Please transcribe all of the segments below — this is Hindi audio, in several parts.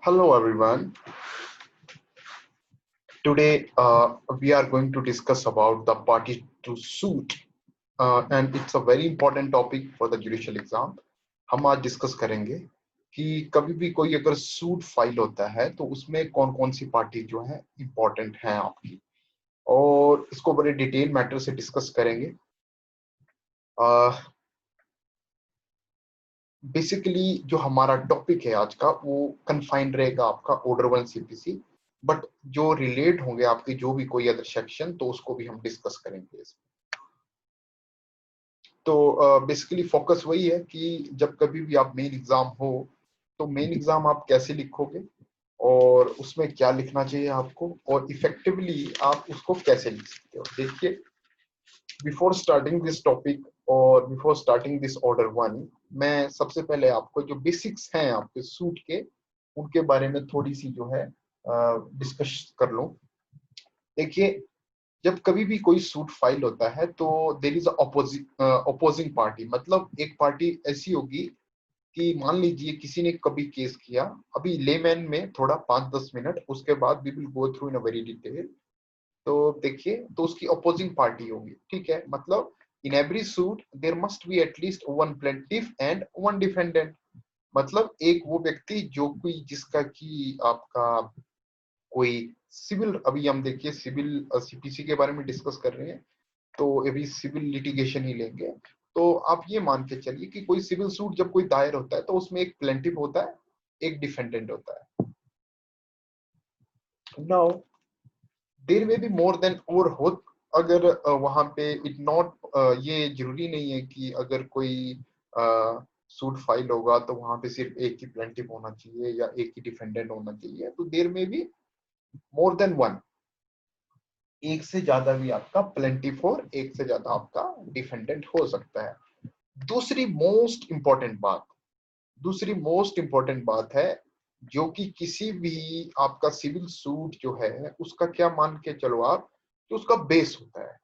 Hello everyone. Today we are going to discuss about the party to suit and it's a very important topic for the judicial exam. हम आज डिस्कस करेंगे कि कभी भी कोई अगर सूट फाइल होता है तो उसमें कौन कौन सी पार्टी जो है इंपॉर्टेंट है आपकी, और इसको बड़े डिटेल मैटर से डिस्कस करेंगे। बेसिकली जो हमारा टॉपिक है आज का वो कन्फाइंड रहेगा आपका ऑर्डर 1 सीपीसी, बट जो रिलेट होंगे आपके जो भी कोई अदर सेक्शन तो उसको भी हम डिस्कस करेंगे इसमें। तो बेसिकली फोकस वही है कि जब कभी भी आप मेन एग्जाम हो तो मेन एग्जाम आप कैसे लिखोगे और उसमें क्या लिखना चाहिए आपको और इफेक्टिवली आप उसको कैसे लिख सकते हो। देखिए, बिफोर स्टार्टिंग दिस टॉपिक और बिफोर स्टार्टिंग दिस ऑर्डर 1, मैं सबसे पहले आपको जो बेसिक्स हैं आपके सूट के उनके बारे में थोड़ी सी जो है डिस्कस कर लूं। देखिए, जब कभी भी कोई सूट फाइल होता है तो देर इज अपोजिंग पार्टी, मतलब एक पार्टी ऐसी होगी कि मान लीजिए किसी ने कभी केस किया, अभी लेमैन में थोड़ा 5-10 मिनट, उसके बाद we will go through in a very detail. तो देखिए, तो उसकी अपोजिंग पार्टी होगी, ठीक है। मतलब in every suit there must be at least one plaintiff and one defendant, मतलब एक वो व्यक्ति जो कोई जिसका की आपका कोई सिविल, अभी हम देखिए सिविल सीपीसी के बारे में डिस्कस कर रहे हैं तो अभी सिविल लिटिगेशन ही लेंगे। तो आप ये मान के चलिए कि कोई सिविल सूट जब कोई दायर होता है तो उसमें एक प्लेंटिफ होता है, एक डिफेंडेंट होता है। नाउ देर में भी मोर देन और हो, अगर वहां पे इट नॉट, ये जरूरी नहीं है कि अगर कोई सूट फाइल होगा तो वहां पे सिर्फ एक ही प्लेंटिफ होना चाहिए या एक ही डिफेंडेंट होना चाहिए। तो देर में भी मोर देन वन, एक से ज्यादा भी आपका प्लेंटिफ और एक से ज्यादा आपका डिफेंडेंट हो सकता है। दूसरी मोस्ट इंपॉर्टेंट बात, दूसरी मोस्ट इंपॉर्टेंट बात है जो कि किसी भी आपका सिविल सूट जो है उसका क्या मान के चलो आप, तो उसका बेस होता है,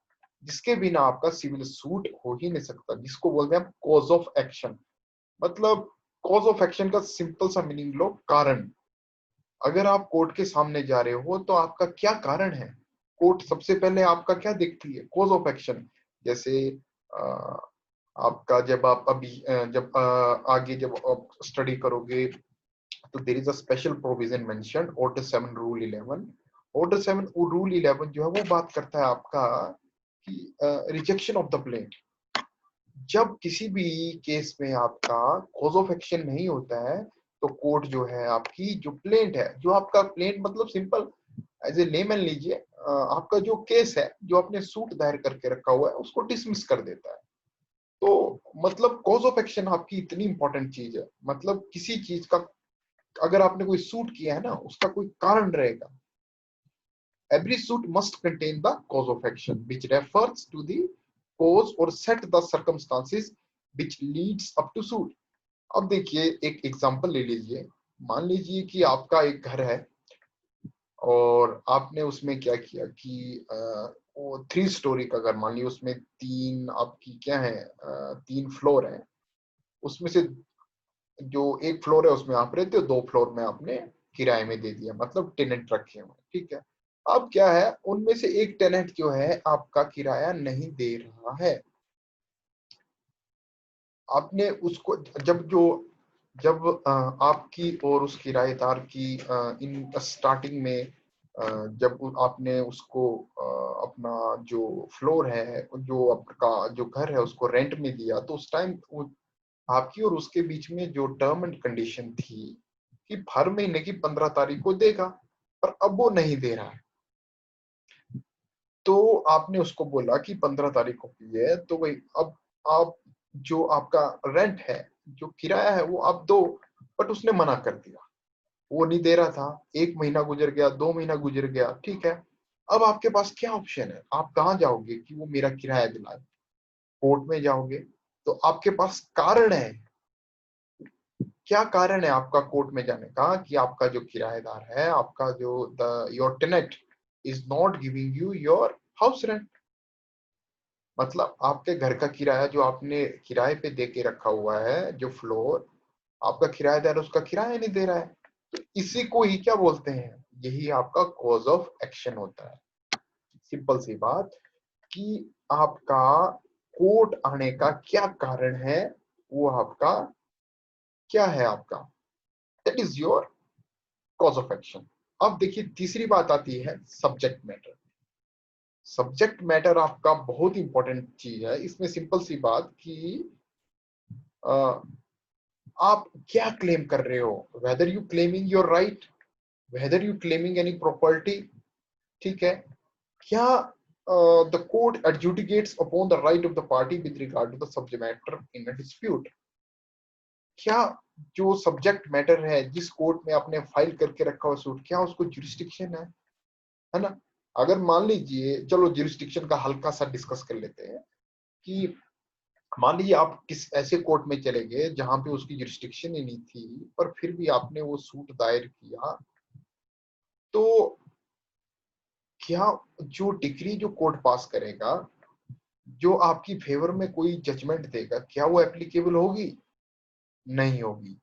जिसके बिना आपका सिविल सूट हो ही नहीं सकता, जिसको बोलते हैं कॉज ऑफ एक्शन। मतलब कॉज ऑफ एक्शन का सिंपल सा मीनिंग लो, कारण। अगर आप कोर्ट के सामने जा रहे हो तो आपका क्या कारण है, कोर्ट सबसे पहले आपका क्या देखती है, कॉज ऑफ एक्शन। जैसे आपका जब आप अभी जब आगे जब आप स्टडी करोगे तो there is a special provision mention order 7 rule 11। Order 7 rule 11 जो है वो बात करता है आपका कि रिजेक्शन ऑफ द प्लेंट। जब किसी भी केस में आपका कॉज ऑफ एक्शन नहीं होता है तो कोर्ट जो है आपकी जो प्लेंट है, जो आपका प्लेंट मतलब सिंपल एज ए लेमैन लीजिए, आपका जो केस है जो आपने सूट दायर करके रखा हुआ है उसको डिसमिस कर देता है। तो मतलब कॉज ऑफ एक्शन आपकी इतनी इंपॉर्टेंट चीज है, मतलब किसी चीज का अगर आपने कोई सूट किया है ना उसका कोई कारण रहेगा। Every suit must contain the cause of action, which refers to the cause or set the circumstances which leads up to suit. अब देखिए, एक एग्जांपल ले लीजिए। मान लीजिए कि आपका एक घर है और आपने उसमें क्या किया कि वो 3 स्टोरी का घर, मान लीजिए उसमें तीन आपकी क्या है, 3 फ्लोर है। उसमें से जो एक फ्लोर है उसमें आप रहते हो, 2 फ्लोर में आपने किराए में दे दिया, मतलब टेनेंट रखे हुए, ठीक है। अब क्या है, उनमें से एक टेनेंट जो है आपका किराया नहीं दे रहा है। आपने उसको जब आपकी और उस किराएदार की इन स्टार्टिंग में जब आपने उसको अपना जो फ्लोर है, जो आपका जो घर है उसको रेंट में दिया, तो उस टाइम आपकी और उसके बीच में जो टर्म एंड कंडीशन थी कि हर महीने की 15 तारीख को देगा, पर अब वो नहीं दे रहा है। तो आपने उसको बोला कि 15 तारीख को की है तो भाई अब आप जो आपका रेंट है, जो किराया है वो आप दो, बट उसने मना कर दिया, वो नहीं दे रहा था। 1 महीना गुजर गया, 2 महीना गुजर गया, ठीक है। अब आपके पास क्या ऑप्शन है, आप कहाँ जाओगे कि वो मेरा किराया दिलाए? कोर्ट में जाओगे। तो आपके पास कारण है, क्या कारण है आपका कोर्ट में जाने का कि आपका जो किराएदार है, आपका जो the your tenant is not giving you your house rent. मतलब आपके घर का किराया जो आपने किराए पे दे के रखा हुआ है, जो फ्लोर आपका किराएदार उसका किराया नहीं दे रहा है। तो इसी को ही क्या बोलते हैं, यही आपका कॉज ऑफ एक्शन होता है। सिंपल सी बात कि आपका कोर्ट आने का क्या कारण है, वो आपका क्या है, आपका that is your cause of action. अब देखिए तीसरी बात आती है सब्जेक्ट मैटर। सब्जेक्ट मैटर आपका बहुत इंपॉर्टेंट चीज है इसमें। सिंपल सी बात कि आप क्या क्लेम कर रहे हो, whether you claiming your right, whether you claiming any property, ठीक है, क्या the court adjudicates upon the right of the party with regard to the subject matter in a dispute। क्या जो सब्जेक्ट मैटर है जिस कोर्ट में आपने फाइल करके रखा हुआ सूट, क्या उसको जुरिस्डिक्शन है ना। अगर मान लीजिए, चलो जुरिस्डिक्शन का हल्का सा डिस्कस कर लेते हैं कि मान लीजिए आप किस ऐसे कोर्ट में चले गए जहां पे उसकी जुरिस्डिक्शन ही नहीं थी, पर फिर भी आपने वो सूट दायर किया, तो क्या जो डिग्री जो कोर्ट पास करेगा, जो आपकी फेवर में कोई जजमेंट देगा, क्या वो एप्लीकेबल होगी? नहीं होगी।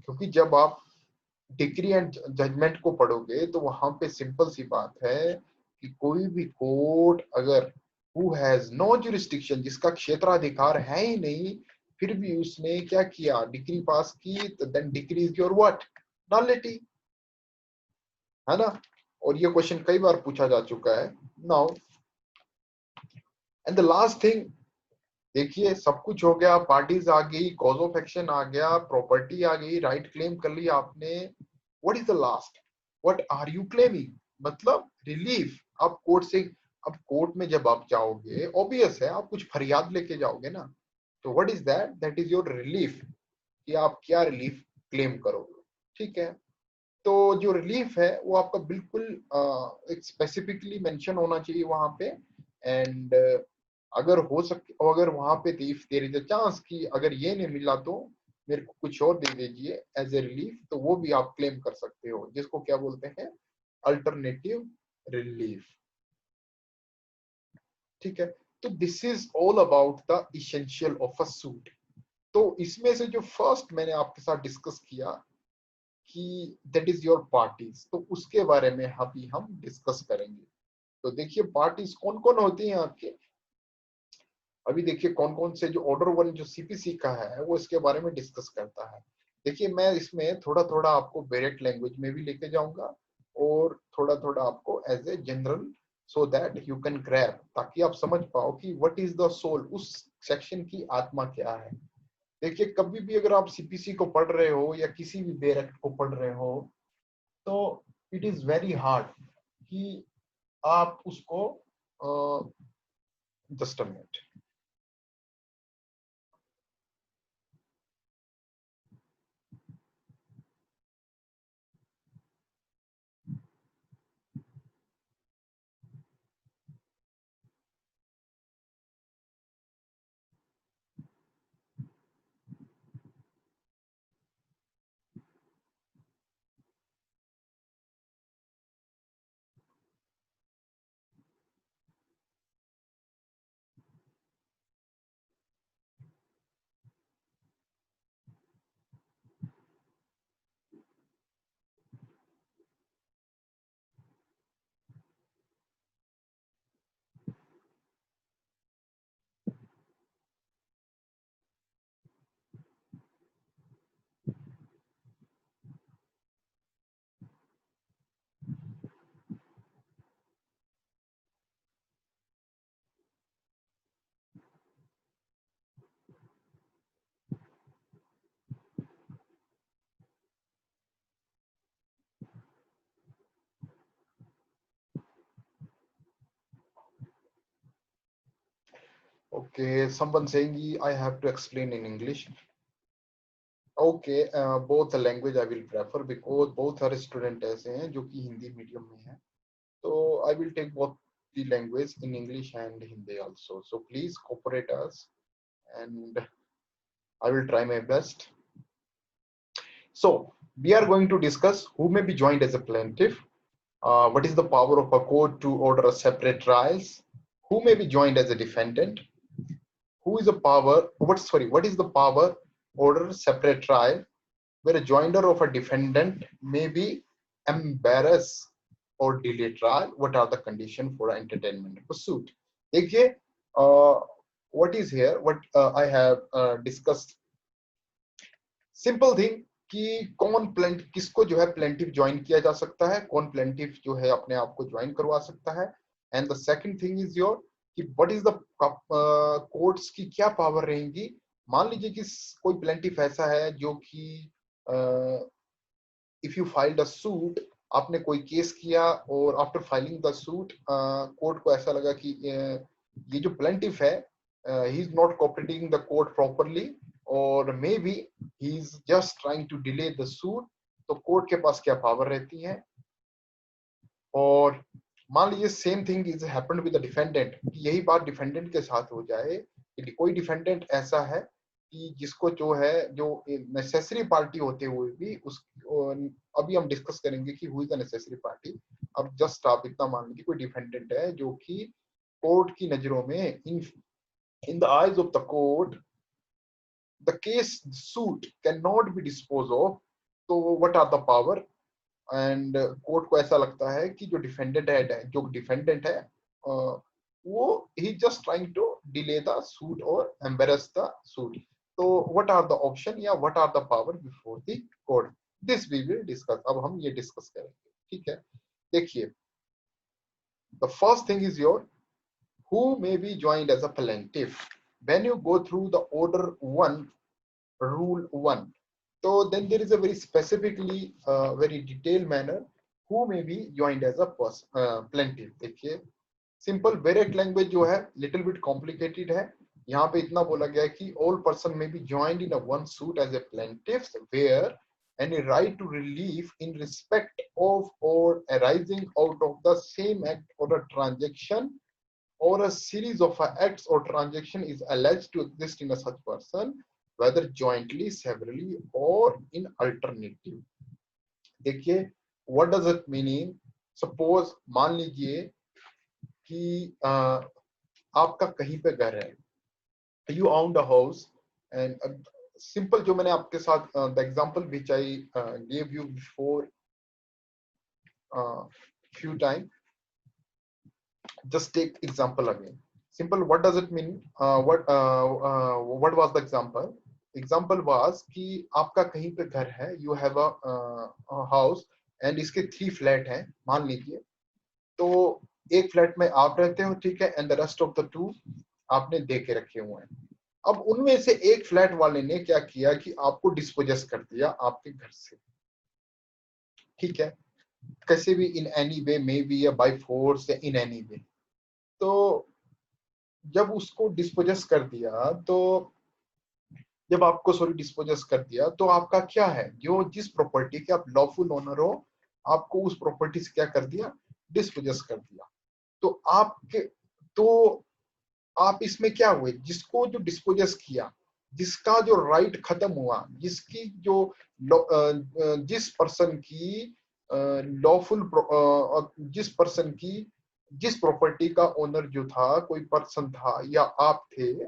क्योंकि जब आप डिग्री एंड जजमेंट को पढ़ोगे तो वहां पे सिंपल सी बात है कि कोई भी कोर्ट अगर हु हैज नो जुरिस्डिक्शन, जिसका क्षेत्राधिकार है ही नहीं, फिर भी उसने क्या किया, डिग्री पास की, तो then degree is your what, नॉलिटी, है ना। और ये क्वेश्चन कई बार पूछा जा चुका है। Now and the last thing, देखिए सब कुछ हो गया, पार्टीज आ गई, कॉज ऑफ एक्शन आ गया, प्रॉपर्टी आ गई, राइट क्लेम कर लिया आपने। What is the last, what are you claiming, मतलब रिलीफ। आप कोर्ट से, अब कोर्ट में जब आप जाओगे, ऑब्वियस है आप कुछ फरियाद लेके जाओगे ना, तो what is that, that is your relief, कि आप क्या रिलीफ क्लेम करोगे, ठीक है। तो जो रिलीफ है वो आपका बिल्कुल एक स्पेसिफिकली मेंशन होना चाहिए वहां पे। एंड अगर हो सके, अगर वहां पे if there is a chance कि अगर ये नहीं मिला तो मेरे को कुछ और दे दीजिए एज ए रिलीफ, तो वो भी आप क्लेम कर सकते हो, जिसको क्या बोलते हैं, अल्टरनेटिव रिलीफ, ठीक है। तो this is all about the essential of a suit. तो इसमें से जो फर्स्ट मैंने आपके साथ डिस्कस किया कि दैट इज योर पार्टीज, तो उसके बारे में अभी हम डिस्कस करेंगे। तो देखिए पार्टीज कौन कौन होती हैं आपके, अभी देखिए कौन कौन से, जो ऑर्डर वन जो सीपीसी का है वो इसके बारे में डिस्कस करता है। देखिए मैं इसमें थोड़ा थोड़ा आपको डायरेक्ट लैंग्वेज में भी लेके जाऊंगा और थोड़ा थोड़ा आपको as a general, so that you can grab, ताकि आप समझ पाओ कि व्हाट इज द सोल, उस सेक्शन की आत्मा क्या है। देखिए कभी भी अगर आप सीपीसी को पढ़ रहे हो या किसी भी डायरेक्ट को पढ़ रहे हो, तो इट इज वेरी हार्ड कि आप उसको, just a minute. Okay, someone saying I have to explain in English. Okay, both the language I will prefer because both are student ऐसे हैं जो कि हिंदी मीडियम में हैं, तो I will take both the language in English and Hindi also. So please cooperate us and I will try my best. So we are going to discuss who may be joined as a plaintiff, what is the power of a court to order a separate trials, who may be joined as a defendant, who is a power, what is the power order separate trial, where a joinder of a defendant may be embarrass or delay trial. What are the conditions for entertainment of a suit? देखिए, what is here, what I have discussed, simple thing कि कौन प्लेंट किसको जो है प्लेंटिफ ज्वाइन किया जा सकता है, कौन प्लेंटिफ जो है अपने आप को ज्वाइन करवा सकता है, and the second thing is your कि व्हाट इज द कोर्ट्स की क्या पावर रहेंगी। मान लीजिए कि कोई प्लेंटिफ ऐसा है जो कि if you filed a suit, आपने कोई केस किया और after filing the suit court को ऐसा लगा कि ये जो प्लेंटिफ है he is not cooperating the court properly और maybe he is just trying to delay the suit, तो कोर्ट के पास क्या पावर रहती है। और मान लीजिए same thing is happened with the defendant, यही बात डिफेंडेंट के साथ हो जाए कि कोई डिफेंडेंट ऐसा है कि जिसको जो है जो नेसेसरी पार्टी होते हुए भी उस अभी हम डिस्कस करेंगे कि who is the necessary party. अब जस्ट आप इतना मान लीजिए कोई डिफेंडेंट है जो कि कोर्ट की नजरों में in the eyes of the court the case suit can not be dispose of, तो what are the power, and court को ऐसा लगता है कि जो डिफेंडेंट है वो ही just trying to delay the suit और एम्बेरस द सूट, तो व्हाट आर द ऑप्शन या what are the power before the court, this we will discuss. अब हम ये डिस्कस करेंगे, ठीक है। देखिए, the first thing is your who may be joined as a plaintiff when you go through the order 1 rule 1, so then there is a very specifically very detailed manner who may be joined as a plaintiff। देखिए, सिंपल डायरेक्ट लैंग्वेज जो है लिटिल बिट कॉम्प्लिकेटेड है। यहाँ पे इतना बोला गया है कि all person may be joined in a one suit as a plaintiff where any right to relief in respect of or arising out of the same act or a transaction or a series of acts or transaction is alleged to exist in a such person, whether jointly, severally or in alternative। देखिए, what does it mean? Suppose मान लीजिए कि आपका कहीं पे घर है, you own a house and simple जो मैंने आपके साथ the example which I gave you before few time, just take example again, simple, what does it mean, what was the example was कि आपका कहीं पे घर है, you have a house and इसके 3 फ्लैट हैं मान लीजिए, तो एक फ्लैट में आप रहते हो, ठीक है, and the rest of the 2 आपने दे के रखे हुए हैं। अब उनमें से एक फ्लैट वाले ने क्या किया कि आपको डिस्पोजेस कर दिया आपके घर से, ठीक है, कैसे भी in any way, may be या बाय फोर्स या इन एनी वे। तो जब उसको डिस्पोजेस कर दिया, तो जब आपको डिस्पोजेस कर दिया, तो आपका क्या है, जो जिस प्रॉपर्टी के आप लॉफुल ओनर हो, आपको उस प्रॉपर्टी से क्या कर दिया, डिस्पोजेस कर दिया। तो आप इसमें क्या हुए, जिसको जो डिस्पोजेस किया, जिसका जो राइट खत्म हुआ, जिसकी जो जिस पर्सन की लॉफुल जिस पर्सन की जिस प्रॉपर्टी का ओनर जो था, कोई पर्सन था या आप थे,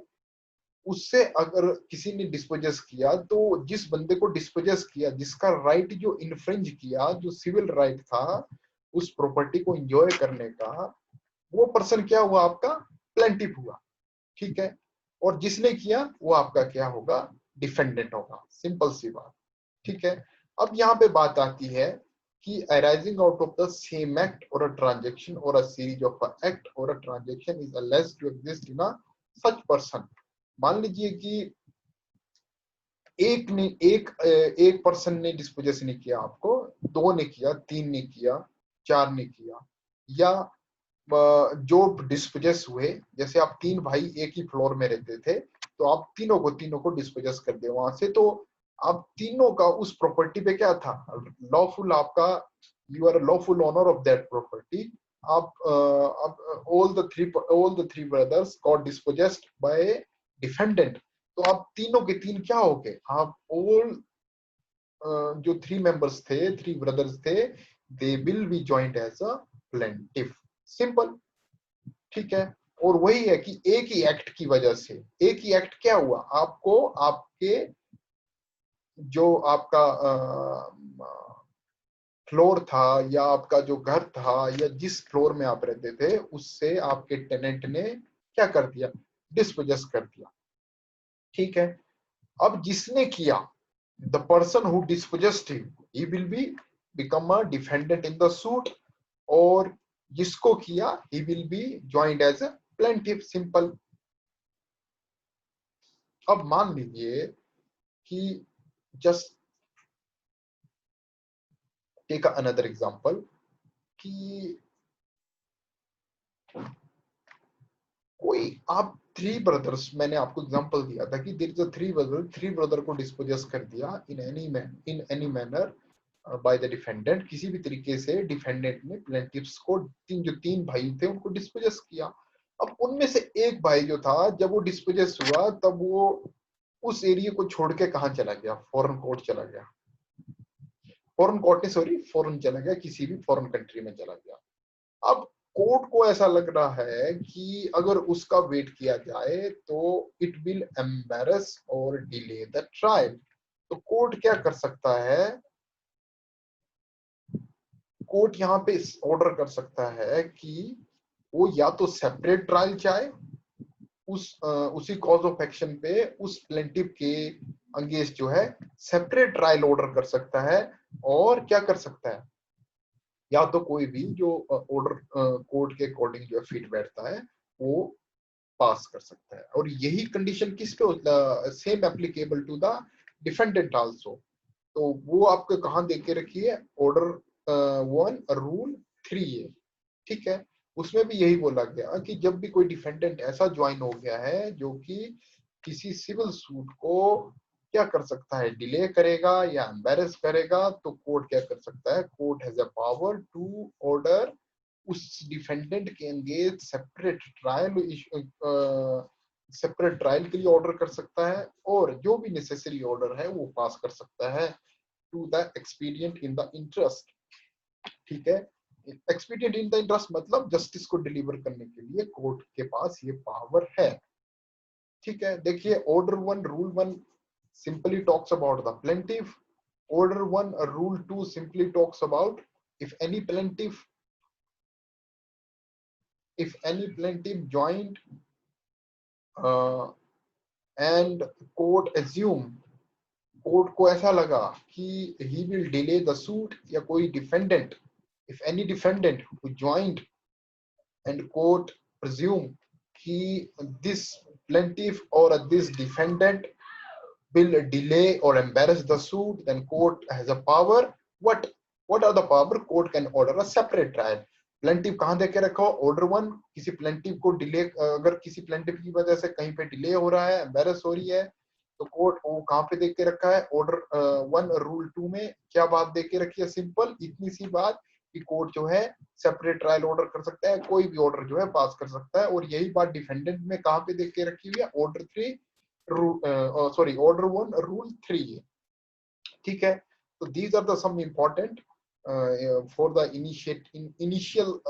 उससे अगर किसी ने डिस्पोजेस किया, तो जिस बंदे को डिस्पोजेस किया, जिसका राइट जो इन्फ्रिंज किया, जो सिविल राइट था उस प्रॉपर्टी को एंजॉय करने का, वो पर्सन क्या हुआ, आपका प्लेंटिफ हुआ, ठीक है। और जिसने किया वो आपका क्या होगा, डिफेंडेंट होगा, सिंपल सी बात, ठीक है। अब यहाँ पे बात आती है कि arising out of the same act or a transaction or a series of a act or a transaction is alleged to exist in a such person। मान लीजिए कि एक पर्सन ने डिस्पोजेस नहीं किया आपको, 2 ने किया, 3 ने किया, 4 ने किया, या जो डिस्पोजेस हुए, जैसे आप 3 भाई एक ही फ्लोर में रहते थे, तो आप तीनों को डिस्पोजेस कर दिया वहां से, तो आप तीनों का उस प्रॉपर्टी पे क्या था, लॉफुल, आपका you are lawful owner of that property. आप all the three brothers got dispossessed by defendant, तो आप तीनों के 3 क्या हो गए, आप ऑल जो 3 मेंबर्स थे, 3 ब्रदर्स थे, they will be joint as a plaintiff, simple, ठीक है। और वही है कि एक ही एक्ट की वजह से, एक ही एक्ट क्या हुआ, आपको आपके जो आपका फ्लोर था या आपका जो घर था या जिस फ्लोर में आप रहते थे उससे आपके टेनेंट ने क्या कर दिया, डिस्पोजेस कर दिया। ठीक है, अब जिसने किया, the person who dispossessed him, he will be become a defendant in the suit, और जिसको किया he will be joined as a plaintiff, simple. अब मान लीजिए कि जस्ट टेक अनदर एग्जांपल कि कोई आप थ्री ब्रदर्स, मैंने आपको एग्जांपल दिया था कि there is a three brother को डिस्पोजेस कर दिया in any manner by the defendant, किसी भी तरीके से डिफेंडेंट ने प्लेंटिफ्स को, जो तीन भाई थे उनको डिस्पोजेस किया। अब उनमें से एक भाई जो था, जब वो डिस्पोजेस हुआ तब वो उस एरिया को छोड़ के कहाँ चला गया, फॉरेन कोर्ट चला गया, फॉरेन कोर्ट ने सॉरी फॉरेन चला गया, किसी भी फॉरेन कंट्री में चला गया। अब कोर्ट को ऐसा लग रहा है कि अगर उसका वेट किया जाए तो इट विल एम्बेरस और डिले द ट्रायल। तो कोर्ट क्या कर सकता है, कोर्ट यहाँ पे ऑर्डर कर सकता है कि वो या तो सेपरेट ट्रायल चाहे, उसी कॉज ऑफ एक्शन पे उस प्लेंटिफ के अगेंस्ट जो है सेपरेट ट्रायल ऑर्डर कर सकता है, और क्या कर सकता है, या तो कोई भी जो ऑर्डर कोर्ट के अकॉर्डिंग जो फिट बैठता है वो पास कर सकता है। और यही कंडीशन किस पे होता, same applicable to the defendant also. तो वो आपको कहाँ दे के रखी है, ऑर्डर 1 रूल 3 है। ठीक है, उसमें भी यही बोला गया कि जब भी कोई डिफेंडेंट ऐसा ज्वाइन हो गया है जो कि किसी सिविल सूट को क्या कर सकता है, डिले करेगा या एम्बेरस करेगा, तो कोर्ट क्या कर सकता है, court has a power to order उस डिफेंडेंट के अगेंस्ट सेपरेट ट्रायल के लिए ऑर्डर कर सकता है, और जो भी नेसेसरी ऑर्डर है वो पास कर सकता है to the expedient in the interest. ठीक है, एक्सपीडिएंट इन द इंटरेस्ट मतलब जस्टिस को डिलीवर करने के लिए कोर्ट के पास ये पावर है। ठीक है, देखिए order 1 rule 1 simply talks about the plaintiff. Order 1 Rule 2 simply talks about if any plaintiff joined uh, and court को ऐसा लगा कि he will delay the suit, या कोई defendant, if any defendant who joined and court presume कि this plaintiff or this defendant will delay or embarrass the suit, then court has a power. What are the power? Court can order a separate trial. Plaintiff कहाँ दे के रखा हो, ऑर्डर 1, किसी प्लेंटिव को डिले, अगर किसी प्लेंटिव की वजह से कहीं पे डिले हो रहा है, एम्बेरस हो रही है, तो कोर्ट वो कहाँ पे दे के रखा है, ऑर्डर 1 रूल 2 में क्या बात दे के रखी है, सिंपल इतनी सी बात कि कोर्ट जो है सेपरेट ट्रायल ऑर्डर कर सकता है, कोई भी ऑर्डर जो है पास कर सकता है। और यही बात डिफेंडेंट में कहाँ पे देख के रखी हुई है, ऑर्डर 1 रूल 3 है। ठीक है, तो these are the some important for the initial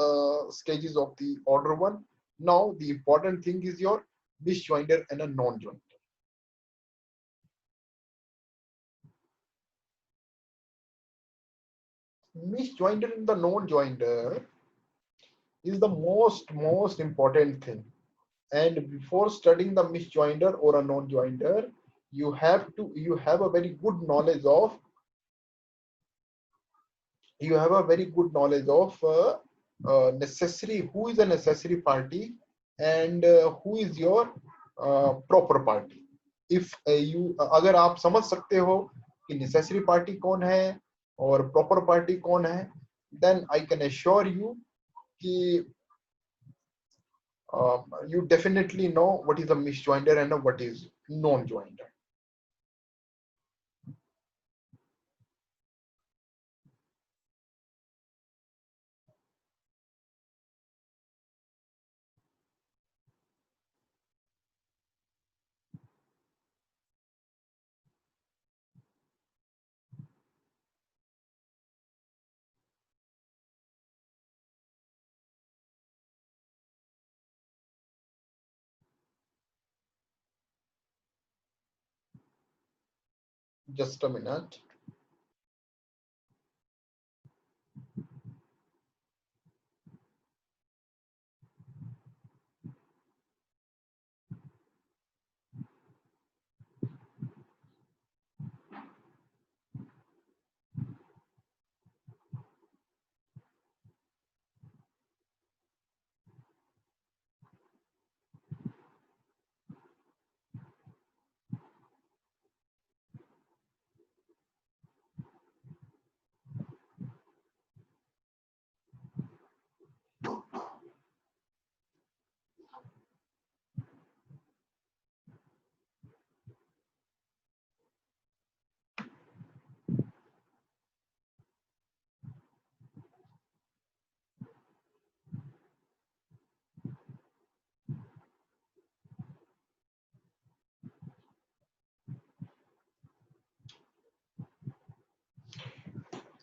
stages of the order 1। Now the important thing is your disjoinder and a non-joinder. Misjoinder and the non-joinder is the most important thing. And before studying the misjoinder or a non-joinder, you have a very good knowledge of necessary, who is a necessary party and who is your proper party. If you अगर आप समझ सकते हो कि necessary party कौन है और proper party कौन है, then I can assure you कि you definitely know what is a misjoinder and what is non-joinder. Just a minute.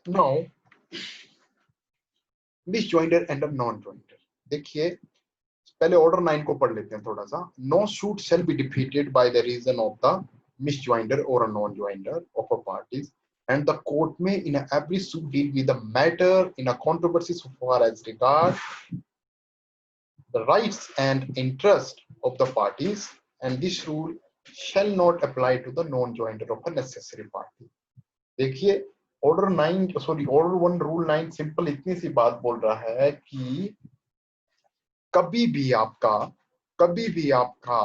Now, disjointer and a non-jointer. देखिए पहले ऑर्डर 9 को पढ़ लेते हैं थोड़ा सा. No suit shall be defeated by the reason of the misjoinder or a non-jointer of a parties, and the court may in every suit deal with the matter in a controversy so far as regard the rights and interest of the parties, and this rule shall not apply to the non-jointer of a necessary party. देखिए order 9 sorry order 1 rule 9 simple इतनी सी बात बोल रहा है कि कभी भी आपका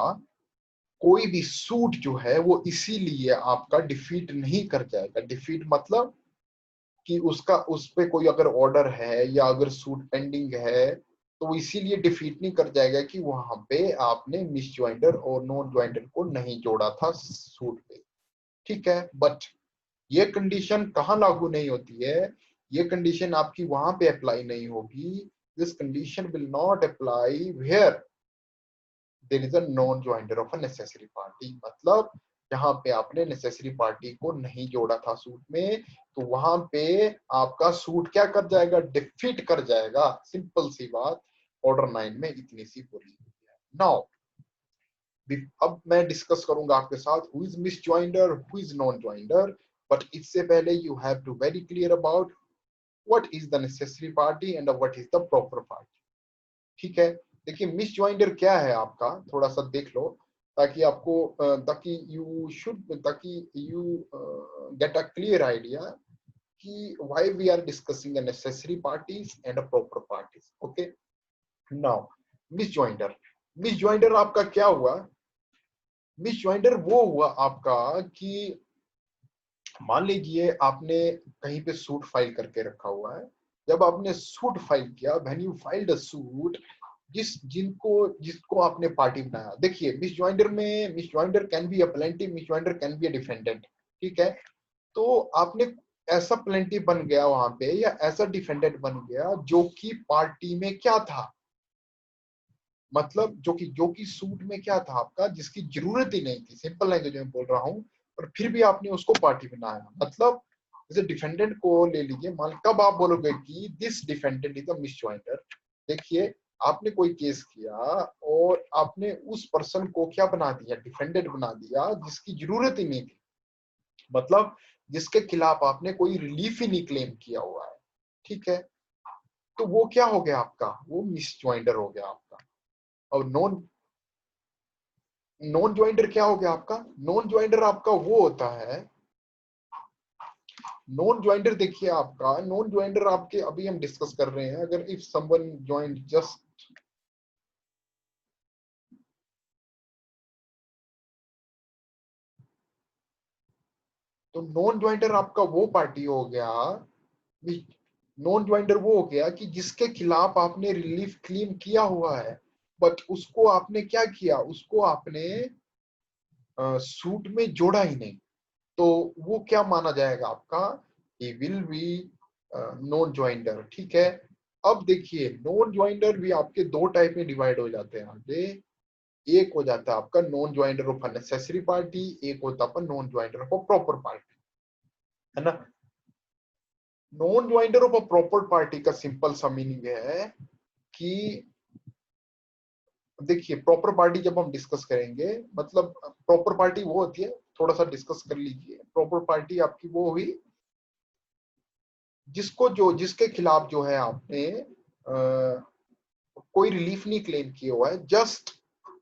कोई भी सूट जो है वो इसीलिए आपका डिफीट नहीं कर जाएगा. डिफीट मतलब कि उसका उस पे कोई अगर ऑर्डर है या अगर सूट पेंडिंग है तो वो इसीलिए डिफीट नहीं कर जाएगा कि वहां पे आपने मिस ज्वाइंटर और नॉन ज्वाइंटर को नहीं जोड़ा था सूट पे. ठीक है, बट ये कंडीशन कहाँ लागू नहीं होती है, ये कंडीशन आपकी वहां पे अप्लाई नहीं होगी. This condition will not apply where there is a non joinder of a necessary party. मतलब जहां पे आपने नेसेसरी पार्टी को नहीं जोड़ा था सूट में तो वहां पे आपका सूट क्या कर जाएगा, डिफीट कर जाएगा. सिंपल सी बात ऑर्डर 9 में इतनी सी बोली हुई है. नाउ अब मैं डिस्कस करूंगा आपके साथ who is misjoinder, who is non joinder. But इससे पहले you have to very clear about what is the necessary party and what is the proper party. ठीक है, देखिए मिस ज्वाइंटर क्या है आपका थोड़ा सा देख लो ताकि आपको ताकि you get a clear idea कि why we are discussing a necessary parties and a proper parties. Okay, now misjoinder आपका क्या हुआ. मिस ज्वाइंटर वो हुआ आपका कि मान लीजिए आपने कहीं पे सूट फाइल करके रखा हुआ है. जब आपने सूट फाइल किया, when you filed a suit, जिसको आपने पार्टी बनाया. देखिए miss ज्वाइंटर can be a plaintiff, miss ज्वाइंटर can be a defendant. ठीक है, तो आपने ऐसा प्लेंटिफ बन गया वहां पे या ऐसा डिफेंडेंट बन गया जो कि पार्टी में क्या था, मतलब जो कि सूट में क्या था आपका, जिसकी जरूरत ही नहीं थी. सिंपल लैंग्वेज में बोल रहा हूँ, पर फिर भी आपने उसको पार्टी बनाया. मतलब जैसे डिफेंडेंट को ले लीजिए, मान कब आप बोलोगे कि this defendant is a miss ज्वाइंटर. देखिए आपने कोई केस किया और आपने उस पर्सन को क्या बना दिया, डिफेंडेंट बना दिया जिसकी जरूरत ही नहीं थी. मतलब जिसके खिलाफ आपने कोई रिलीफ ही नहीं क्लेम किया हुआ है. ठीक है, तो वो क्या हो गया आपका, वो मिस ज्वाइंटर हो गया आपका. और नॉन नॉन ज्वाइंटर क्या हो गया आपका, नॉन ज्वाइंटर आपका वो होता है, नॉन ज्वाइंटर देखिए आपका नॉन ज्वाइंटर आपके अभी हम डिस्कस कर रहे हैं. अगर इफ समवन ज्वाइंट जस्ट, तो नॉन ज्वाइंटर आपका वो पार्टी हो गया, नॉन ज्वाइंटर वो हो गया कि जिसके खिलाफ आपने रिलीफ क्लेम किया हुआ है बट उसको आपने क्या किया, उसको आपने सूट में जोड़ा ही नहीं. तो वो क्या माना जाएगा आपका, ही विल बी नॉन ज्वाइंटर. ठीक है, अब देखिए नॉन ज्वाइंटर भी आपके दो टाइप में डिवाइड हो जाते हैं आगे. एक हो जाता है आपका non joinder of a necessary party, एक होता है non joinder of a proper party, है ना. Non joinder of a proper party का सिंपल सा मीनिंग है कि देखिए प्रॉपर पार्टी जब हम डिस्कस करेंगे, मतलब प्रॉपर पार्टी वो होती है, थोड़ा सा डिस्कस कर लीजिए। प्रॉपर पार्टी आपकी वो हुई जिसके खिलाफ जो है आपने कोई रिलीफ नहीं क्लेम किया हुआ है, जस्ट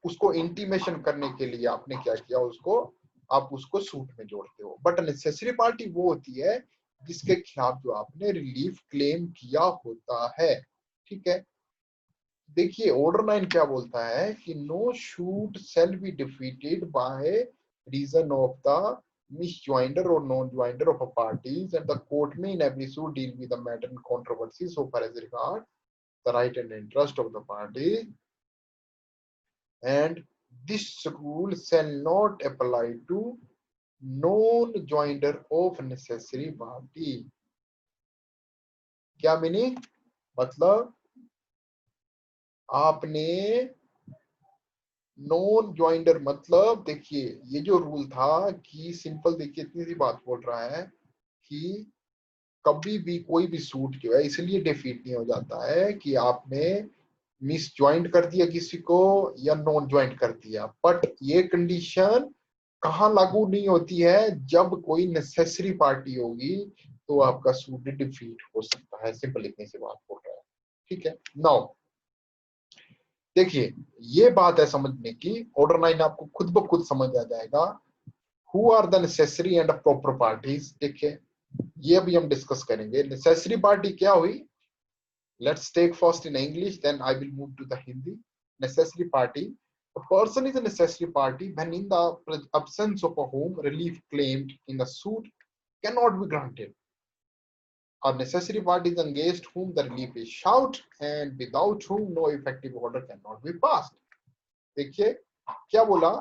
उसको इंटीमेशन करने के लिए आपने क्या किया, आप उसको सूट में जोड़ते हो। बट नेसेसरी पार्टी वो होती है जिसके खिलाफ जो आपने रिलीफ क्लेम किया होता है। ठीक है, देखिए ऑर्डर 9 क्या बोलता है कि no suit shall be defeated by reason of the misjoinder or non-joinder of a parties, and the court may in every suit deal with the matter in controversy so far as regard the right and interest of the party, and this rule shall not apply to non-joinder of necessary party। क्या मीनिंग, मतलब आपने नॉन ज्वाइंडर, मतलब देखिए ये जो रूल था कि सिंपल, देखिए इतनी सी बात बोल रहा है कि कभी भी कोई भी सूट जो है इसलिए डिफीट नहीं हो जाता है कि आपने मिस ज्वाइंट कर दिया किसी को या नॉन ज्वाइंट कर दिया, बट ये कंडीशन कहाँ लागू नहीं होती है, जब कोई नेसेसरी पार्टी होगी तो आपका सूट डिफीट हो सकता है। सिंपल इतनी सी बात बोल रहा है। ठीक है, नाउ देखिए ये बात है समझने की, ऑर्डर 9 आपको खुद ब खुद समझ आ जाएगा। Who are the necessary and proper parties, देखिए ये भी हम डिस्कस करेंगे। नेसेसरी पार्टी क्या हुई, let's take first in English then I will move to the Hindi. Necessary party, a person is a necessary party when in the absence of a whom relief claimed in the suit cannot be granted. A necessary party is engaged whom the relief is sought and without whom no effective order cannot be passed। देखिए क्या बोला,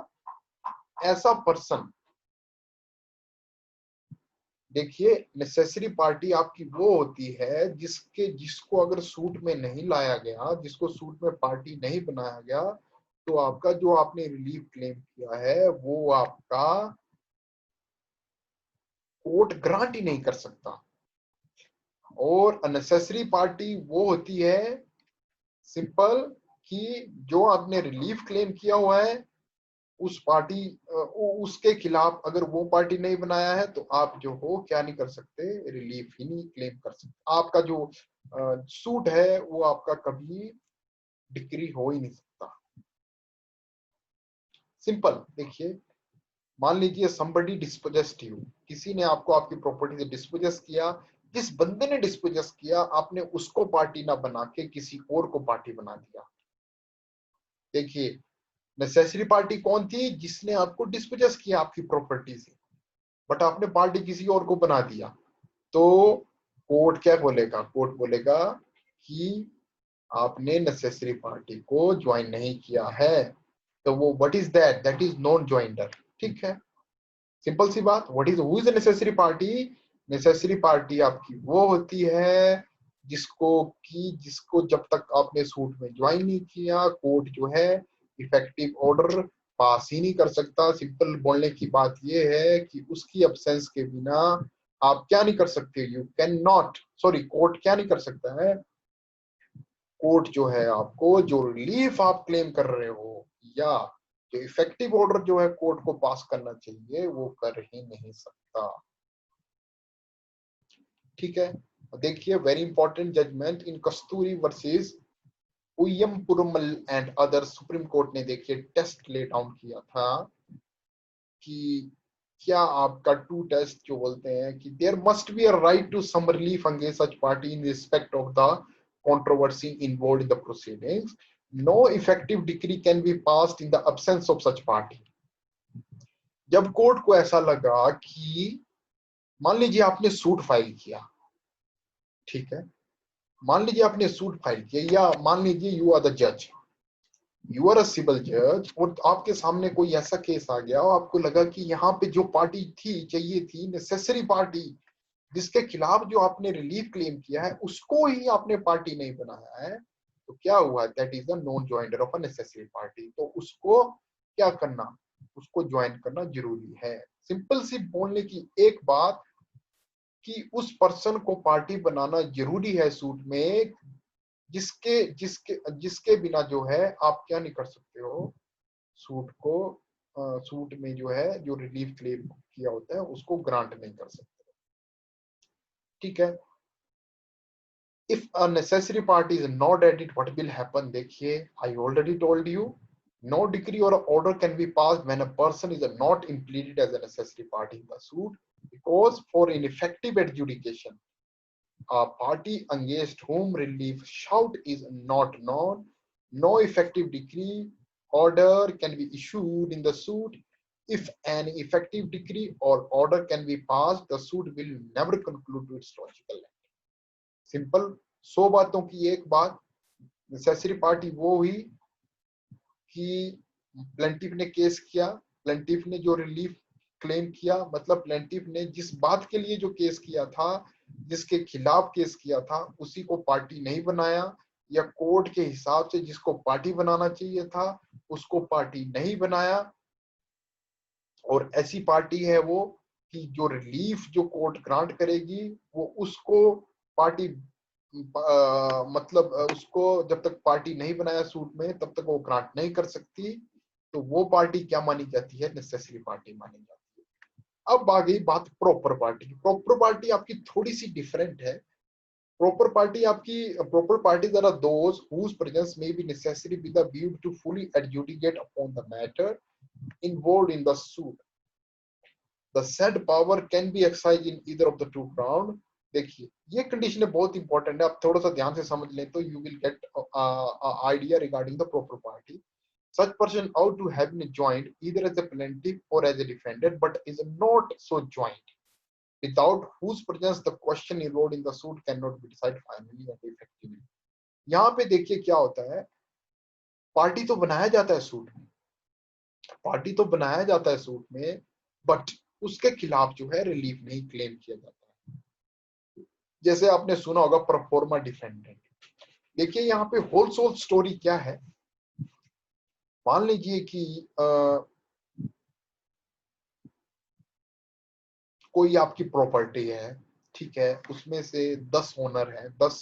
ऐसा पर्सन, देखिए नेसेसरी पार्टी आपकी वो होती है जिसको अगर सूट में नहीं लाया गया, जिसको सूट में पार्टी नहीं बनाया गया, तो आपका जो आपने रिलीफ क्लेम किया है वो आपका कोर्ट ग्रांट ही नहीं कर सकता। और अननेसेसरी पार्टी वो होती है सिंपल कि जो आपने रिलीफ क्लेम किया हुआ है उस पार्टी उसके खिलाफ अगर वो पार्टी नहीं बनाया है तो आप जो हो क्या नहीं कर सकते, रिलीफ ही नहीं क्लेम कर सकते। आपका जो सूट है वो आपका कभी डिक्री हो ही नहीं सकता। सिंपल देखिए, मान लीजिए somebody dispossessed you, किसी ने आपको आपकी प्रॉपर्टी से डिस्पोजेस किया, जिस बंदे ने डिस्पोजेस किया आपने उसको पार्टी ना बना के किसी और को पार्टी बना दिया। देखिए नेसेसरी पार्टी कौन थी, जिसने आपको डिस्पोजेस किया आपकी प्रॉपर्टी से, बट आपने पार्टी किसी और को बना दिया, तो कोर्ट क्या बोलेगा, कोर्ट बोलेगा कि आपने नेसेसरी पार्टी को ज्वाइन नहीं किया है, तो वो what is that, that is non joinder. ठीक है, सिंपल सी बात। What is who is necessary party, necessary party आपकी वो होती है जिसको जब तक आपने सूट में ज्वाइन नहीं किया कोर्ट जो है इफेक्टिव ऑर्डर पास ही नहीं कर सकता। सिंपल बोलने की बात ये है कि उसकी एब्सेंस के बिना आप क्या नहीं कर सकते, you can not, sorry court क्या नहीं कर सकता है, कोर्ट जो है आपको जो रिलीफ आप क्लेम कर रहे हो या जो इफेक्टिव ऑर्डर जो है कोर्ट को पास करना चाहिए वो कर ही नहीं सकता। ठीक है, देखिए very important judgment in Kasturi versus Uyyamperumal and other, supreme court ने देखिए टेस्ट ले डाउन किया था कि क्या आपका टू टेस्ट जो बोलते हैं कि there must be a right to some relief against such party in respect of the controversy involved in the proceedings, no effective decree can be passed in the absence of such party। जब कोर्ट को ऐसा लगा कि मान लीजिए आपने सूट फाइल किया, ठीक है, मान लीजिए आपने सूट फाइल किया या मान लीजिए यू आर द जज, यू आर अ सिविल जज और आपके सामने कोई ऐसा केस आ गया और आपको लगा कि यहाँ पे जो पार्टी थी चाहिए थी नेसेसरी पार्टी, जिसके खिलाफ जो आपने रिलीफ क्लेम किया है उसको ही आपने पार्टी नहीं बनाया है, तो क्या हुआ, that is the non joinder of a necessary party. तो उसको क्या करना, उसको ज्वाइन करना जरूरी है। सिंपल सी बोलने की एक बात कि उस पर्सन को पार्टी बनाना जरूरी है सूट में, जिसके जिसके जिसके बिना जो है आप क्या नहीं कर सकते हो, सूट को सूट में जो है जो रिलीफ क्लेम किया होता है उसको ग्रांट नहीं कर सकते। ठीक है, if a necessary party is not added, what will happen? देखिए, I already told you, no decree or order can be passed when a person is not implemented as a necessary party in the suit, because for ineffective adjudication, a party against whom relief shout is not known, no effective decree order can be issued in the suit. If an effective decree or order can be passed, the suit will never conclude to its logical end. Simple, 100 बातों की एक बात, नेसेसरी पार्टी वो हुई कि प्लेंटिफ ने केस किया, प्लेंटिफ ने जो रिलीफ क्लेम किया, मतलब प्लेंटिफ ने जिस बात के लिए जो केस किया था, जिसके खिलाफ केस किया था, उसी को पार्टी नहीं बनाया, या कोर्ट के हिसाब से जिसको पार्टी बनाना चाहिए था उसको पार्टी नहीं बनाया, और ऐसी पार्टी है वो कि जो रिलीफ जो कोर्ट ग्रांट करेगी वो उसको पार्टी मतलब उसको जब तक पार्टी नहीं बनाया सूट में तब तक वो ग्रांट नहीं कर सकती, तो वो पार्टी क्या मानी जाती है? नेसेसरी पार्टी मानी जाती है। अब आ गई बात प्रॉपर पार्टी की। प्रॉपर पार्टी आपकी थोड़ी सी डिफरेंट है। प्रॉपर पार्टी आपकी, proper parties are those whose presence may be necessary with a view to fully adjudicate upon the matter involved in the suit. The said power can be exercised in either of the two ground. देखिए, ये कंडीशन बहुत इंपॉर्टेंट है, आप थोड़ा सा ध्यान से समझ लें तो you will get idea regarding the proper party. Such person ought to have been joined either as a plaintiff or as a defendant, but is not so joined, without whose presence the question involved in the suit cannot be decided finally and effectively. यहाँ पे देखिए क्या होता है, पार्टी तो बनाया जाता है सूट में, पार्टी तो बनाया जाता है सूट में, बट उसके खिलाफ जो है रिलीफ नहीं क्लेम किया जाता है। जैसे आपने सुना होगा परफॉर्मा डिफेंडेंट। देखिए यहाँ पे होल सोल स्टोरी क्या है, मान लीजिए कि कोई आपकी प्रॉपर्टी है, ठीक है, उसमें से 10 ओनर है, 10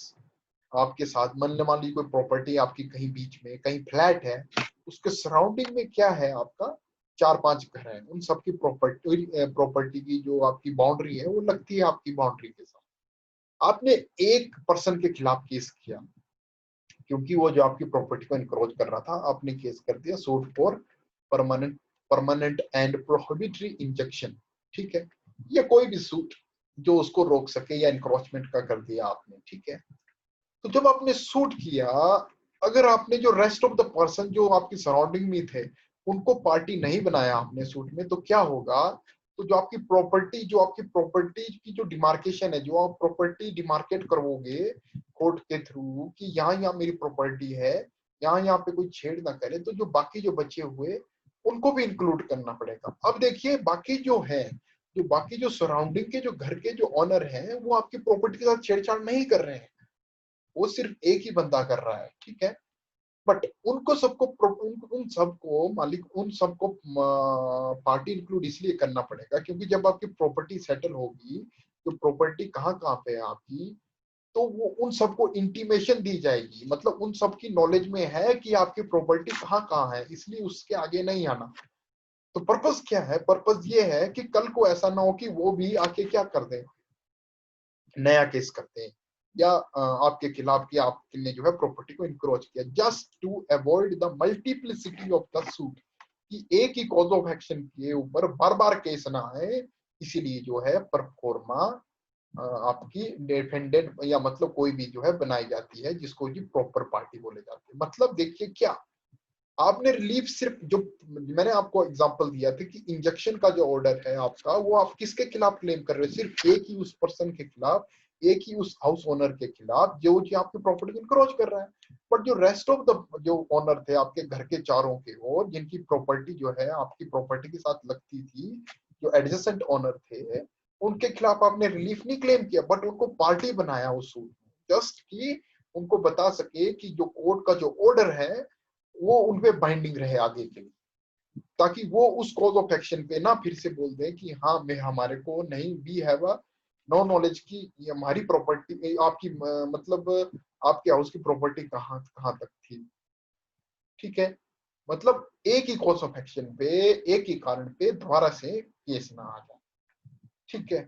आपके साथ, मान लीजिए कोई प्रॉपर्टी आपकी कहीं बीच में, कहीं फ्लैट है, उसके सराउंडिंग में क्या है आपका 4-5 घर है, उन सबकी प्रॉपर्टी की जो आपकी बाउंड्री है वो लगती है आपकी बाउंड्री के साथ। आपने एक पर्सन के खिलाफ केस किया क्योंकि वो जो आपकी प्रॉपर्टी को इनक्रोच कर रहा था, आपने केस कर दिया suit for permanent and prohibitory injection, ठीक है, या कोई भी सूट जो उसको रोक सके या इनक्रोचमेंट का कर दिया आपने, ठीक है। तो जब आपने सूट किया, अगर आपने जो रेस्ट ऑफ द पर्सन जो आपकी सराउंडिंग में थे उनको पार्टी नहीं बनाया आपने सूट में, तो क्या होगा, तो जो आपकी प्रॉपर्टी की जो डिमार्केशन है, जो आप प्रॉपर्टी डिमार्केट करवोगे कोर्ट के थ्रू कि यहाँ यहाँ मेरी प्रॉपर्टी है, यहाँ यहाँ पे कोई छेड़ ना करे, तो जो बाकी जो बचे हुए उनको भी इंक्लूड करना पड़ेगा। अब देखिए बाकी जो है, जो बाकी जो सराउंडिंग के जो घर के जो ऑनर हैं वो आपकी प्रॉपर्टी के साथ छेड़छाड़ नहीं कर रहे हैं, वो सिर्फ एक ही बंदा कर रहा है, ठीक है। बट उनको सबको उन सबको मालिक उन सबको पार्टी इंक्लूड इसलिए करना पड़ेगा क्योंकि जब आपकी प्रॉपर्टी सेटल होगी, तो प्रॉपर्टी कहाँ कहाँ पे है आपकी, तो वो उन सबको इंटीमेशन दी जाएगी, मतलब उन सबकी नॉलेज में है कि आपकी प्रॉपर्टी कहाँ कहाँ है, इसलिए उसके आगे नहीं आना। तो पर्पस क्या है, पर्पस ये है कि कल को ऐसा ना हो कि वो भी आके क्या कर दें, नया केस करते हैं या आपके खिलाफ कि आपने जो है प्रॉपर्टी को इनक्रोच किया, just to avoid the multiplicity of the suit, कि एक ही कॉज ऑफ एक्शन के ऊपर बार बार केस ना आए, इसीलिए जो है परफॉर्मा आपकी डिफेंडेंट या मतलब कोई भी जो है बनाई जाती है, जिसको जी प्रॉपर पार्टी बोले जाते हैं। मतलब देखिए क्या, आपने रिलीफ सिर्फ जो मैंने आपको एग्जांपल दिया था कि इंजेक्शन का जो ऑर्डर है आपका, वो आप किसके खिलाफ क्लेम कर रहे हो, सिर्फ एक ही उस पर्सन के खिलाफ, एक ही उस हाउस ओनर के खिलाफ जो जी आपकी प्रॉपर्टी को इनक्रोच कर रहा है। बट जो रेस्ट ऑफ द जो ओनर थे आपके घर के चारों के ओर, जिनकी प्रॉपर्टी जो है आपकी प्रॉपर्टी के साथ लगती थी, जो एडजेसेंट ओनर थे, उनके खिलाफ आपने रिलीफ नहीं क्लेम किया, बट उनको पार्टी बनाया उस सूट में, जस्ट कि उनको बता सके कि जो कोर्ट का जो ऑर्डर है वो उनपे बाइंडिंग रहे आगे के लिए, ताकि वो उस कॉज ऑफ एक्शन पे ना फिर से बोल दें कि हाँ मैं हमारे को नहीं, we have a no knowledge की हमारी प्रॉपर्टी आपकी मतलब आपके हाउस की प्रॉपर्टी कहाँ कहाँ तक थी, ठीक है। मतलब एक ही कॉज ऑफ एक्शन पे, एक ही कारण पे दोबारा से केस ना आ जाए, ठीक है,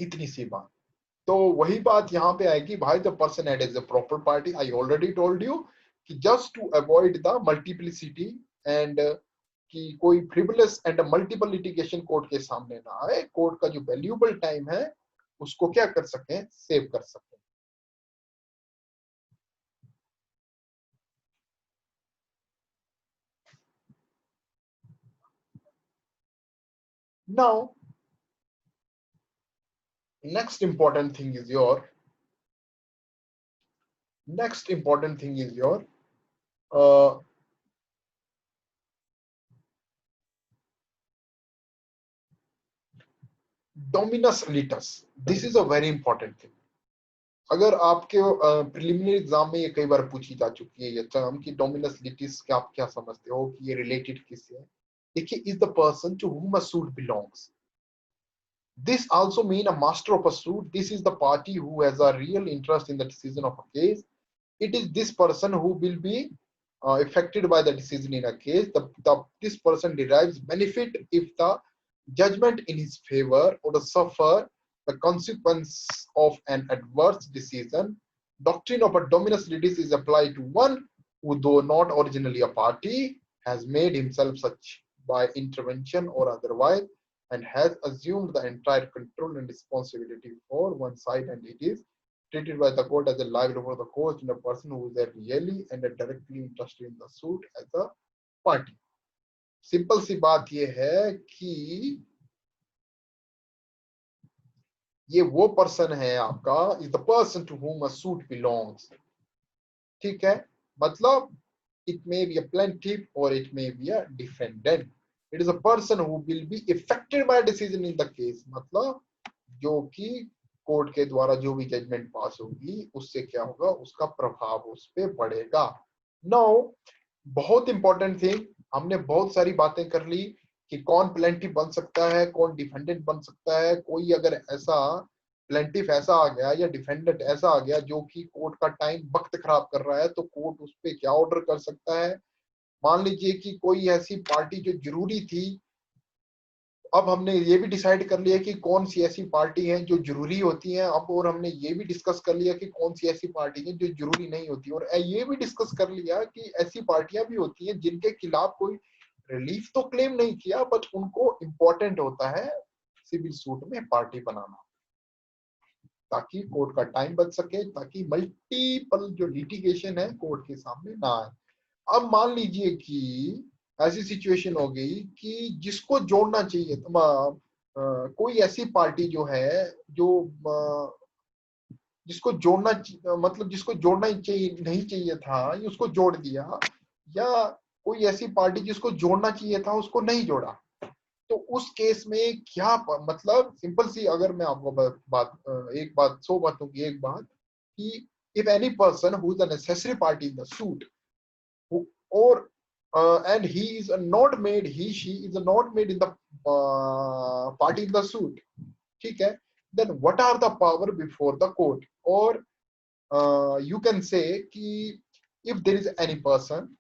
इतनी सी बात। तो वही बात यहाँ पे आएगी भाई, the person add as a proper party, I already told you कि just to avoid the multiplicity and कि कोई frivolous and multiple litigation court के सामने ना आए, कोर्ट का जो वैल्यूएबल टाइम है उसको क्या कर सकें, सेव कर सकें। Now next important thing is your next important thing is your uh, dominus litis. This is a very important thing. अगर आपके प्रिलिमिनरी एग्जाम में ये कई बार पूछी जा चुकी है ये टर्म कि डोमिनस लिटिस के आप क्या समझते हो कि ये रिलेटेड किससे है। देखिए, is the person to whom a suit belongs. This also mean a master of a suit. This is the party who has a real interest in the decision of a case. It is this person who will be affected by the decision in a case. This person derives benefit if the judgment in his favor or to suffer the consequence of an adverse decision. Doctrine of a dominus litis is applied to one who, though not originally a party, has made himself such by intervention or otherwise and has assumed the entire control and responsibility for one side, and it is treated by the court as a liable for the court and a person who is really and directly interested in the suit as a party. Simple सी बात ये है कि ये वो पर्सन है आपका, is the person to whom a suit belongs, ठीक है, मतलब it may be a plaintiff or it may be a defendant. It is a person who will be affected by a decision in the case, मतलब जो कि कोर्ट के द्वारा जो भी जजमेंट पास होगी उससे क्या होगा, उसका प्रभाव उस पर पड़ेगा। नो, बहुत इंपॉर्टेंट थिंग, हमने बहुत सारी बातें कर ली कि कौन प्लेंटिफ बन सकता है, कौन डिफेंडेंट बन सकता है। कोई अगर ऐसा प्लेंटिफ ऐसा आ गया या डिफेंडेंट ऐसा आ गया जो कि कोर्ट का टाइम वक्त खराब कर रहा है, तो कोर्ट उस पर क्या ऑर्डर कर सकता है। मान लीजिए कि कोई ऐसी पार्टी जो जरूरी थी, अब हमने ये भी डिसाइड कर लिया कि कौन सी ऐसी पार्टी है जो जरूरी होती है अब, और हमने ये भी डिस्कस कर लिया कि कौन सी ऐसी पार्टी है जो जरूरी नहीं होती, और ये भी डिस्कस कर लिया कि ऐसी पार्टियां भी होती हैं जिनके खिलाफ कोई रिलीफ तो क्लेम नहीं किया, बट उनको इंपॉर्टेंट होता है सिविल सूट में पार्टी बनाना, ताकि कोर्ट का टाइम बच सके, ताकि मल्टीपल जो लिटिगेशन है कोर्ट के सामने ना आए। अब मान लीजिए कि ऐसी सिचुएशन हो गई कि जिसको जोड़ना चाहिए कोई ऐसी पार्टी जो है जो जिसको जोड़ना मतलब जिसको जोड़ना ही चाहिए नहीं चाहिए था, उसको जोड़ दिया, या कोई ऐसी पार्टी जिसको जोड़ना चाहिए था उसको नहीं जोड़ा, तो उस केस में क्या मतलब सिंपल सी, अगर मैं आपको एक बात 100 बातों की एक बात कि if any person who is a necessary party in the suit or and he is not made, he she is not made in the party in the suit, ठीक है, then what are the power before the court, or you can say कि if there is any person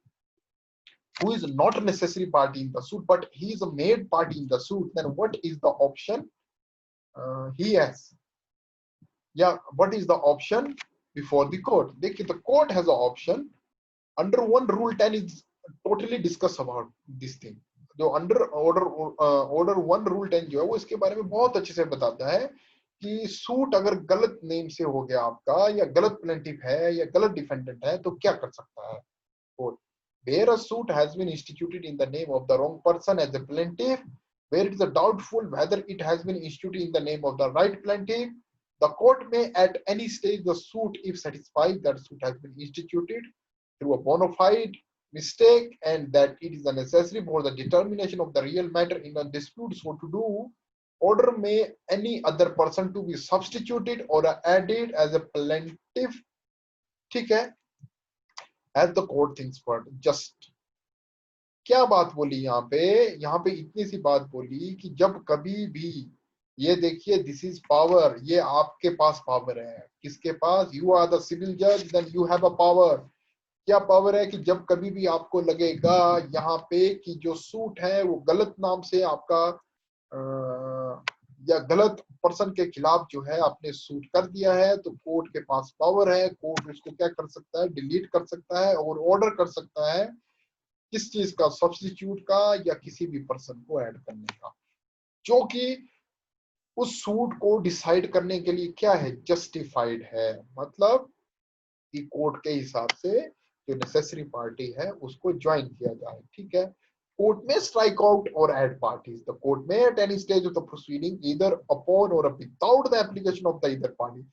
who is not a necessary party in the suit but he is a made party in the suit, then what is the option he has, yeah, what is the option before the court। देखिए, the court has an option under one rule 10 is totally discuss about this thing। जो अंडर ऑर्डर 1 रूल 10 जो है वो इसके बारे में बहुत अच्छे से बताता है कि सूट अगर गलत नेम से हो गया आपका, या गलत प्लेंटिफ है या गलत डिफेंडेंट है, तो क्या कर सकता है court. where a suit has been instituted in the name of the wrong person as a plaintiff, where it is a doubtful whether it has been instituted in the name of the right plaintiff, the court may at any stage the suit if satisfied that suit has been instituted through a bona fide mistake and that it is necessary for the determination of the real matter in a dispute, so to do order may any other person to be substituted or added as a plaintiff, ठीक है, as the court thinks for just। क्या बात बोली यहाँ पे इतनी सी बात बोली कि जब कभी भी ये देखिए, दिस इज पावर, ये आपके पास पावर है, किसके पास, यू आर द सिविल जज, then you have a power क्या पावर है कि जब कभी भी आपको लगेगा यहाँ पे कि जो सूट है वो गलत नाम से आपका या गलत पर्सन के खिलाफ जो है आपने सूट कर दिया है, तो कोर्ट के पास पावर है, कोर्ट उसको क्या कर सकता है, डिलीट कर सकता है और ऑर्डर कर सकता है किस चीज का, सब्स्टिट्यूट का या किसी भी पर्सन को ऐड करने का, जो कि उस सूट को डिसाइड करने के लिए क्या है, जस्टिफाइड है। मतलब कि कोर्ट के हिसाब से जो नेसेसरी पार्टी है उसको ज्वाइन किया जाए। ठीक है, कोर्ट में स्ट्राइक आउट और ऐड पार्टीज, द कोर्ट में at any stage of the proceeding either upon or without the application of the either party.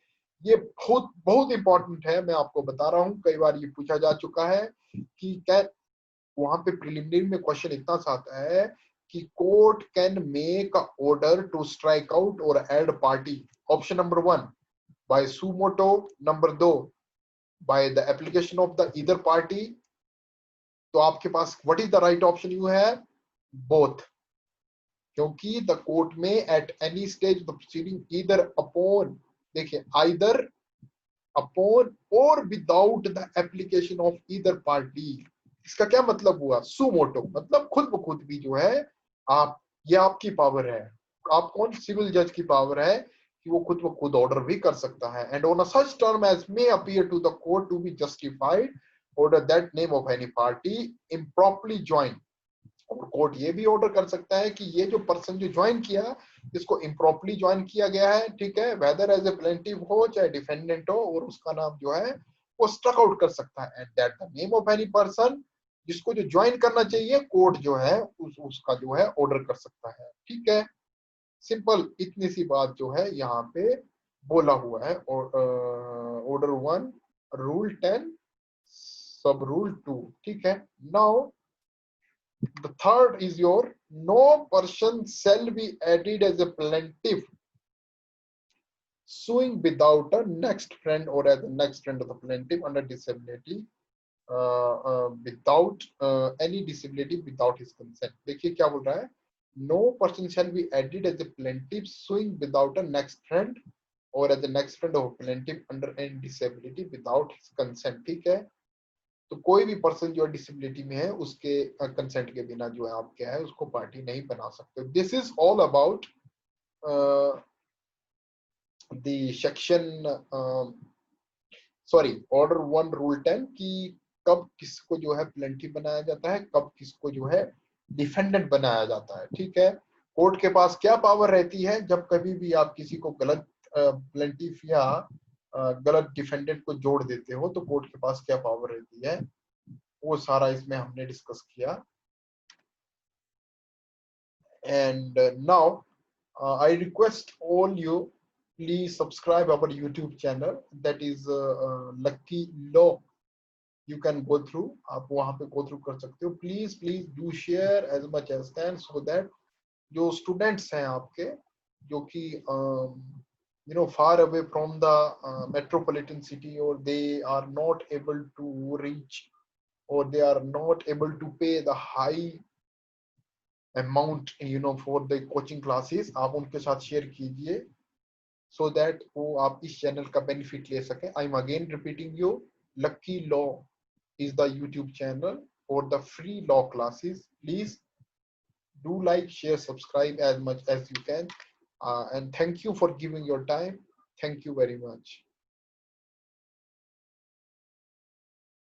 ये बहुत बहुत इंपॉर्टेंट है, मैं आपको बता रहा हूँ, कई बार ये पूछा जा चुका है कि क्या वहां पे प्रिलिमिनरी में क्वेश्चन इतना सा आता है कि court can make a order to strike out और add party, option number 1 by suo motu, number 2 by the application of the either party। तो आपके पास what is the right option you have, both, क्योंकि द कोर्ट में at any stage the proceeding either upon, देखिए either upon or without the application of either party. इसका क्या मतलब हुआ, सुमोटो मतलब खुद ब खुद भी जो है आप, ये आपकी पावर है, आप कौन, सिविल जज की पावर है कि वो खुद ब खुद ऑर्डर भी कर सकता है। And on a such term as may appear to the court to be justified order that name of any party improperly join. और कोर्ट ये भी ऑर्डर कर सकता है कि ये जो पर्सन जो ज्वाइन किया इसको इम्प्रॉपरली ज्वाइन किया गया है, ठीक है, वेदर एज ए प्लेंटिव हो चाहे डिफेंडेंट हो, और उसका नाम जो है वो स्ट्रक आउट कर सकता है। And that the name of any person, जिसको जो ज्वाइन करना चाहिए, कोर्ट जो है उसका जो है ऑर्डर कर सकता है। ठीक है, सिंपल इतनी सी बात जो है यहाँ पे बोला हुआ है। ऑर्डर 1 रूल 10 सब रूल 2। ठीक है, now the third is your no person shall be added as a plaintiff suing without a next friend or as a next friend of the plaintiff under disability without any disability without his consent। देखिए क्या बोल रहा है, no person shall be added as a plaintiff suing without a next friend or as a next friend of a plaintiff under any disability without his consent। ठीक है, तो कोई भी पर्सन जो डिसेबिलिटी में है उसके कंसेंट के बिना जो है आप क्या है उसको पार्टी नहीं बना सकते। This is all about the section, sorry, order 1 rule 10 कि कब किसको जो है प्लेंटिफ बनाया जाता है, कब किसको जो है डिफेंडेंट बनाया जाता है। ठीक है, कोर्ट के पास क्या पावर रहती है जब कभी भी आप किसी को गलत प्लेंटिफ या गलत डिफेंडेंट को जोड़ देते हो, तो कोर्ट के पास क्या पावर रहती है, वो सारा इसमें हमने डिस्कस किया। And now I request all you, please subscribe our YouTube channel, that is Lucky Law। You can go through, आप वहाँ पे go through कर सकते हो। Please do share as much as can so that जो students हैं आपके जो कि far away from the metropolitan city, or they are not able to reach, or they are not able to pay the high amount for the coaching classes, आप उनके साथ शेयर कीजिए so that वो आप इस चैनल का बेनिफिट ले सकें। I am again repeating you, lucky law is the YouTube channel for the free law classes। Please do like, share, subscribe as much as you can, and thank you for giving your time। Thank you very much।